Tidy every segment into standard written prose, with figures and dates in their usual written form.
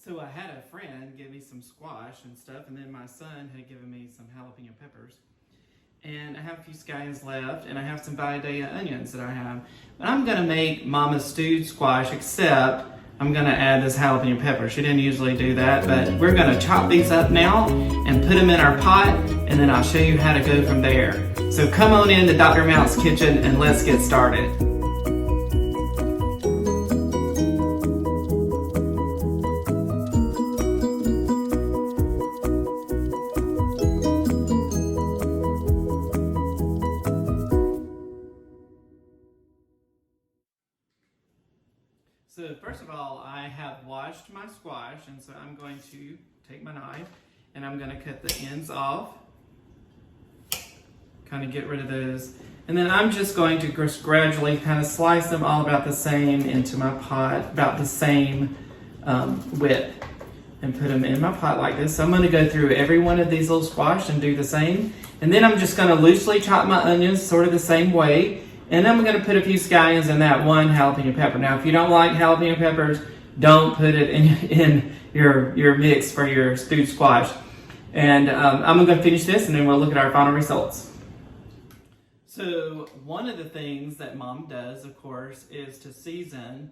So I had a friend give me some squash and stuff, and then my son had given me some jalapeno peppers. And I have a few scallions left, and I have some Vidalia onions that I have. But I'm gonna make Mama's stewed squash, except I'm gonna add this jalapeno pepper. She didn't usually do that, but we're gonna chop these up now and put them in our pot, and then I'll show you how to go from there. So come on in to Dr. Mount's kitchen and let's get started. So first of all, I have washed my squash, and so I'm going to take my knife and I'm going to cut the ends off, kind of get rid of those. And then I'm just going to gradually kind of slice them all about the same into my pot, about the same width, and put them in my pot like this. So I'm going to go through every one of these little squash and do the same. And then I'm just going to loosely chop my onions sort of the same way. And then I'm going to put a few scallions in that one jalapeno pepper. Now, if you don't like jalapeno peppers, don't put it in your mix for your stewed squash. And I'm going to finish this, and then we'll look at our final results. So one of the things that Mom does, of course, is to season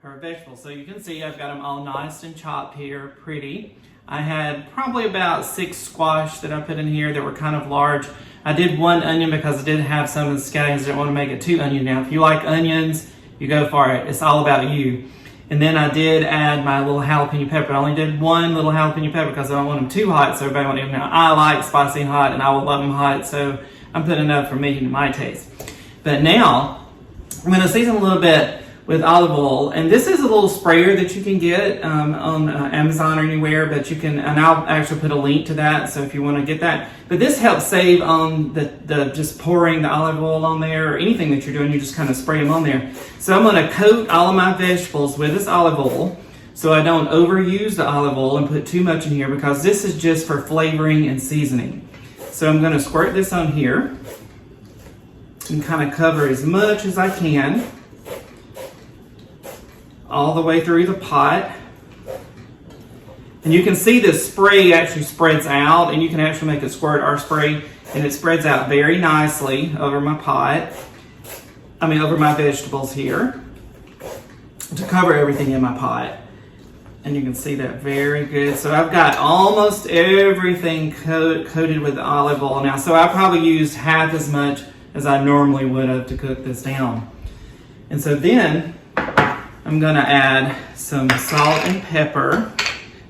her vegetables. So you can see I've got them all nice and chopped here, pretty. I had probably about 6 squash that I put in here that were kind of large. I did 1 onion because I did have some of the scallions. I didn't want to make it too onion. Now, if you like onions, you go for it. It's all about you. And then I did add my little jalapeno pepper. I only did 1 little jalapeno pepper because I don't want them too hot, so everybody won't even know. I like spicy and hot, and I will love them hot, so I'm putting enough for me and my taste. But now, I'm going to season a little bit with olive oil, and this is a little sprayer that you can get on Amazon or anywhere, but you can, and I'll actually put a link to that, so if you want to get that. But this helps save on the just pouring the olive oil on there, or anything that you're doing, you just kind of spray them on there. So I'm going to coat all of my vegetables with this olive oil, so I don't overuse the olive oil and put too much in here, because this is just for flavoring and seasoning. So I'm going to squirt this on here and kind of cover as much as I can all the way through the pot. And you can see the spray actually spreads out, and you can actually make it squirt our spray, and it spreads out very nicely over my pot. Over my vegetables here to cover everything in my pot. And you can see that very good. So I've got almost everything coated with olive oil now. So I probably used half as much as I normally would have to cook this down. And so then I'm gonna add some salt and pepper.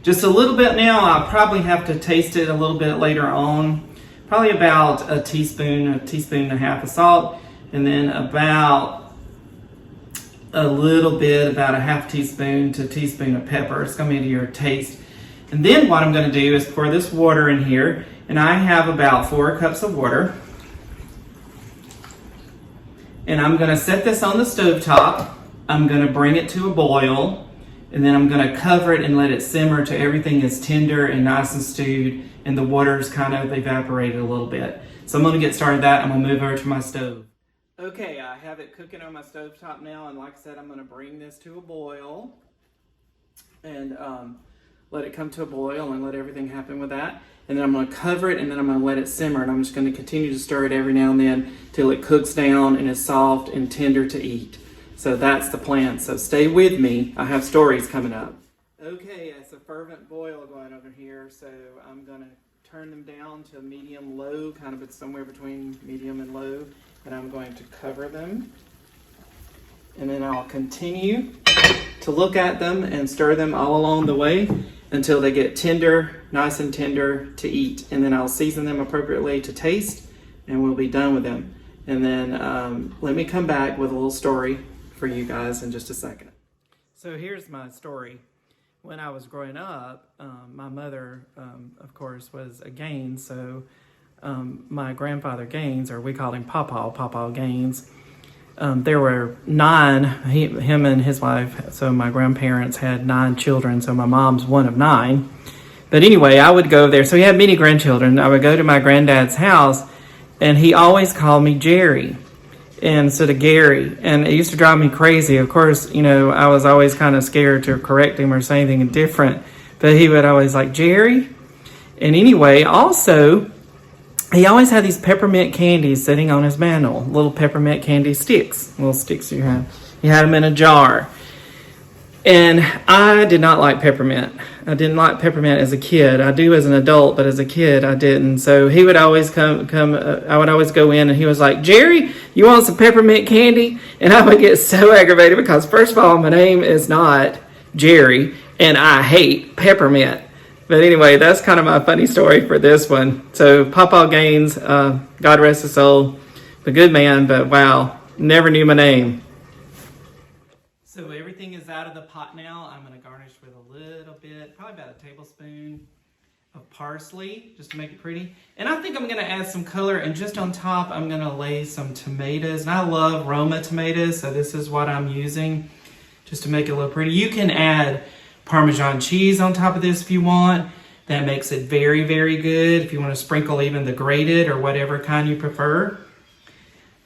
Just a little bit now. I'll probably have to taste it a little bit later on. Probably about a teaspoon and a half of salt, and then about a little bit, about a half teaspoon to a teaspoon of pepper. It's gonna be to your taste. And then what I'm gonna do is pour this water in here, and I have about 4 cups of water. And I'm gonna set this on the stovetop. I'm going to bring it to a boil, and then I'm going to cover it and let it simmer till everything is tender and nice and stewed, and the water's kind of evaporated a little bit. So I'm going to get started with that. I'm going to move over to my stove. Okay, I have it cooking on my stovetop now, and like I said, I'm going to bring this to a boil and let it come to a boil and let everything happen with that. And then I'm going to cover it, and then I'm going to let it simmer, and I'm just going to continue to stir it every now and then till it cooks down and is soft and tender to eat. So that's the plan. So stay with me. I have stories coming up. Okay, it's a fervent boil going over here. So I'm going to turn them down to medium-low, kind of somewhere between medium and low. And I'm going to cover them. And then I'll continue to look at them and stir them all along the way until they get tender, nice and tender to eat. And then I'll season them appropriately to taste, and we'll be done with them. And then let me come back with a little story for you guys in just a second. So here's my story. When I was growing up, my mother, of course, was a Gaines. So my grandfather Gaines, or we called him Pawpaw Gaines, there were 9, him and his wife. So my grandparents had 9 children. So my mom's one of 9. But anyway, I would go there. So he had many grandchildren. I would go to my granddad's house, and he always called me Jerry instead of Gary, and it used to drive me crazy. Of course, I was always kind of scared to correct him or say anything different, But he would always like, Jerry. And anyway, also, he always had these peppermint candies sitting on his mantle, little peppermint candy sticks, little sticks you have. He had them in a jar. And I did not like peppermint. I didn't like peppermint as a kid. I do as an adult, but as a kid, I didn't. So he would always come. I would always go in, and he was like, Jerry, you want some peppermint candy? And I would get so aggravated because, first of all, my name is not Jerry, and I hate peppermint. But anyway, that's kind of my funny story for this one. So Papa Gaines, God rest his soul, a good man, but wow, never knew my name. So everything is out of the pot now. I'm going to garnish with a little bit, probably about a tablespoon of parsley, just to make it pretty. And I think I'm going to add some color, and just on top, I'm going to lay some tomatoes. And I love Roma tomatoes, so this is what I'm using just to make it look pretty. You can add Parmesan cheese on top of this if you want. That makes it very, very good. If you want to sprinkle even the grated or whatever kind you prefer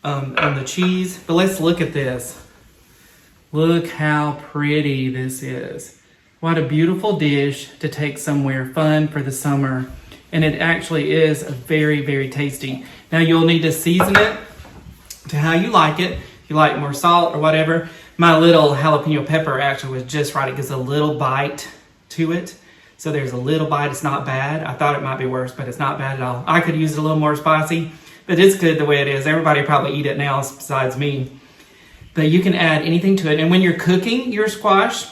on the cheese. But let's look at this. Look how pretty this is. What a beautiful dish to take somewhere fun for the summer. And it actually is very, very tasty. Now you'll need to season it to how you like it. If you like more salt or whatever. My little jalapeno pepper actually was just right. It gives a little bite to it. So there's a little bite. It's not bad. I thought it might be worse, but it's not bad at all. I could use it a little more spicy, but it's good the way it is. Everybody probably eat it now besides me. But you can add anything to it. And when you're cooking your squash,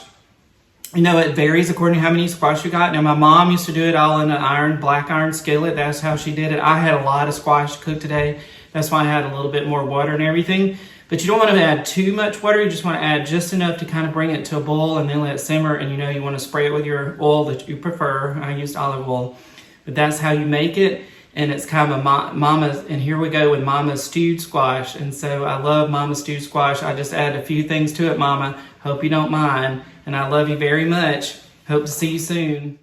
you know, it varies according to how many squash you got. Now, my mom used to do it all in an black iron skillet. That's how she did it. I had a lot of squash to cook today. That's why I had a little bit more water and everything. But you don't want to add too much water. You just want to add just enough to kind of bring it to a boil and then let it simmer. And you know, you want to spray it with your oil that you prefer. I used olive oil. But that's how you make it. And it's kind of a mama's, and here we go with mama's stewed squash. And so I love mama's stewed squash. I just add a few things to it, mama. Hope you don't mind. And I love you very much. Hope to see you soon.